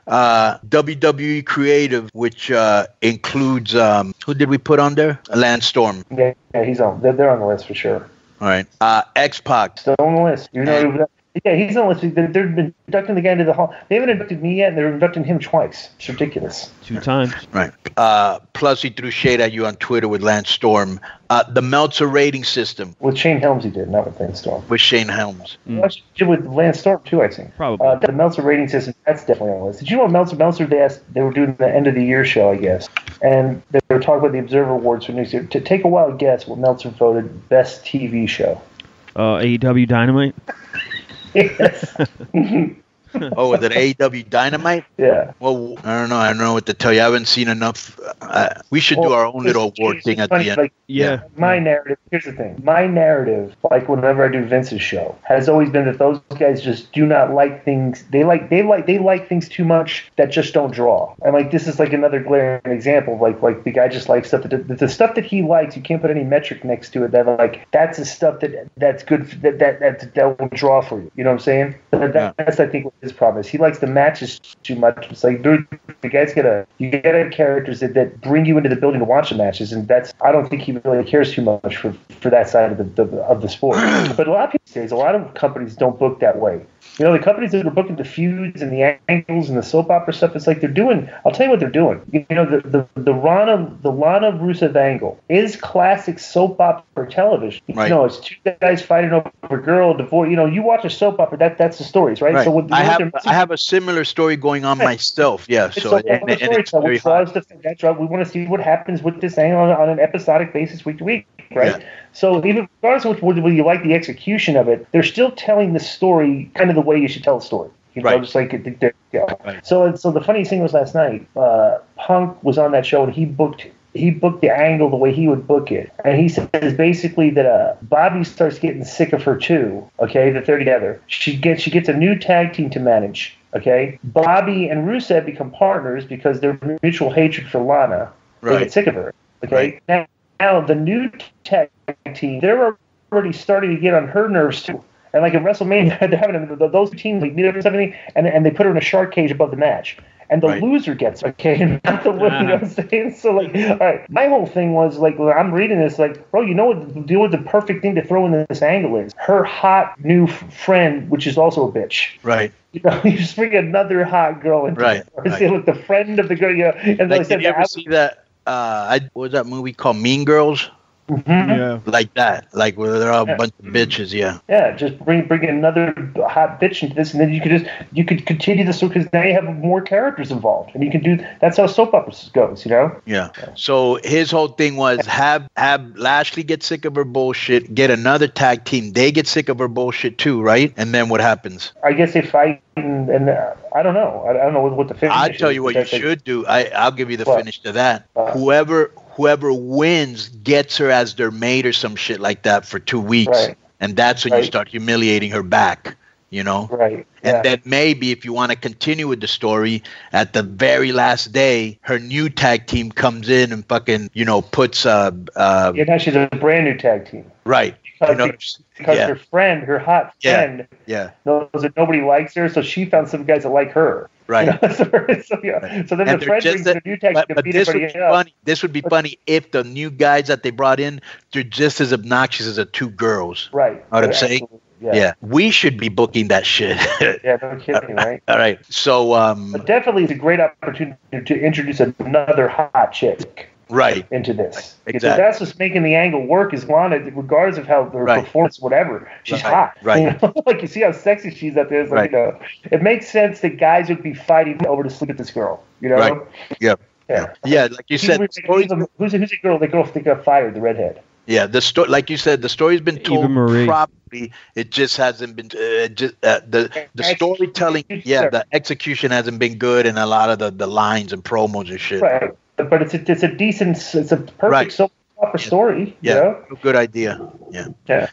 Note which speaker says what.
Speaker 1: WWE Creative, which includes who did we put on there? Lance Storm.
Speaker 2: Yeah, he's on. They're on the list for sure.
Speaker 1: All right. X-Pac.
Speaker 2: Still on the list. Yeah, he's on the list. They're inducting the guy into the hall. They haven't inducted me yet, and they're inducting him twice. It's ridiculous.
Speaker 3: 2 times.
Speaker 1: Right. Plus, he threw shade at you on Twitter with Lance Storm. The Meltzer rating system.
Speaker 2: With Shane Helms, he did, not with Lance Storm.
Speaker 1: With Shane Helms.
Speaker 2: Well, he did with Lance Storm, too, I think.
Speaker 3: Probably.
Speaker 2: The Meltzer rating system, that's definitely on the list. Did you know Meltzer, they were doing the end of the year show, I guess, and they were talking about the Observer Awards for next year. To take a wild guess what Meltzer voted best TV show.
Speaker 3: AEW Dynamite?
Speaker 2: Yes.
Speaker 1: Oh, was it AEW Dynamite?
Speaker 2: Yeah.
Speaker 1: Well, I don't know. I don't know what to tell you. I haven't seen enough. We should do our own little award thing at the end.
Speaker 2: Like,
Speaker 3: yeah.
Speaker 2: My narrative, here's the thing. My narrative, like whenever I do Vince's show, has always been that those guys just do not like things. They like things too much that just don't draw. And like this is like another glaring example. Like the guy just likes stuff that the stuff that he likes. You can't put any metric next to it. That like that's the stuff that's good that will draw for you. You know what I'm saying? That's I think what his problem is. He likes the matches too much. It's like, dude, the guy's you gotta have characters that bring you into the building to watch the matches, and I don't think he really cares too much for that side of the sport. But a lot of people these days, a lot of companies don't book that way. You know, the companies that are booking the feuds and the angles and the soap opera stuff, it's like they're doing. I'll tell you what they're doing. You know, the Lana Rusev angle is classic soap opera television.
Speaker 1: Right.
Speaker 2: You know, it's 2 guys fighting over a girl, divorce. You know, you watch a soap opera, that's the stories, right?
Speaker 1: Right.
Speaker 2: So
Speaker 1: I have a similar story going on myself. Yeah. So it's very hard.
Speaker 2: We want to see what happens with this angle on an episodic basis, week to week, right? Yeah. So even regardless of whether you like the execution of it, they're still telling the story kind of the way you should tell the story. You know,
Speaker 1: right.
Speaker 2: Just like Right. So the funny thing was last night, Punk was on that show and he booked the angle the way he would book it. And he says basically that Bobby starts getting sick of her too, okay, that they're together. She gets a new tag team to manage, okay? Bobby and Rusev become partners because their mutual hatred for Lana. Right. They get sick of her, okay? Right. Now the new tag team, they're already starting to get on her nerves too. And like in WrestleMania, they're having those teams like meet up and everything, and they put her in a shark cage above the match. And the loser gets it, okay, and not the winner. You know what I'm saying? So, like, all right, my whole thing was, like, when I'm reading this, like, bro, you know what the perfect thing to throw in this angle is? Her hot new friend, which is also a bitch.
Speaker 1: Right.
Speaker 2: You know, you just bring another hot girl into it. Right. Say, look, the friend of the girl, you know. And
Speaker 1: like, did you ever see that, what was that movie called Mean Girls?
Speaker 2: Mm-hmm.
Speaker 3: Yeah,
Speaker 1: like that, like where they're all a bunch of bitches. Yeah,
Speaker 2: just bring another hot bitch into this, and then you could continue this because now you have more characters involved, and you can do. That's how soap operas goes, you know.
Speaker 1: Yeah. So his whole thing was have Lashley get sick of her bullshit, get another tag team, they get sick of her bullshit too, right? And then what happens?
Speaker 2: I guess they fight, and I don't know. I don't know what the finish.
Speaker 1: I'll tell you what you should do. I'll give you the finish to that. Whoever wins gets her as their maid or some shit like that for 2 weeks. Right. And that's when you start humiliating her back, you know?
Speaker 2: Right.
Speaker 1: And then maybe if you want to continue with the story, at the very last day, her new tag team comes in and fucking, you know, puts...
Speaker 2: now she's a brand new tag team.
Speaker 1: Right.
Speaker 2: Because her friend, her hot friend, knows that nobody likes her, so she found some guys that like her.
Speaker 1: Right.
Speaker 2: You know? So then the friend brings a new tag team to beat everybody else.
Speaker 1: This would be funny if the new guys that they brought in, they're just as obnoxious as the 2 girls.
Speaker 2: Right.
Speaker 1: Know what I'm saying? Yeah. We should be booking that shit.
Speaker 2: Yeah, no kidding, right?
Speaker 1: All right. So
Speaker 2: but definitely it's a great opportunity to introduce another hot chick.
Speaker 1: Right.
Speaker 2: Into this.
Speaker 1: Exactly.
Speaker 2: That's what's making the angle work is Lana, regardless of how her performance, whatever. She's hot.
Speaker 1: Right.
Speaker 2: You know? Like, you see how sexy she's up there. It's like, you know, it makes sense that guys would be fighting over to sleep with this girl. You know?
Speaker 1: Right. Yeah. Yeah, like you said.
Speaker 2: Who's the girl? The girl that got fired, the redhead.
Speaker 1: Yeah, the story, like you said, the story's been told properly. It just hasn't been the storytelling. Yeah, the execution hasn't been good, and a lot of the lines and promos and shit.
Speaker 2: Right, but it's a decent, it's a perfect soap opera story.
Speaker 1: Yeah,
Speaker 2: you know?
Speaker 1: good idea. Yeah.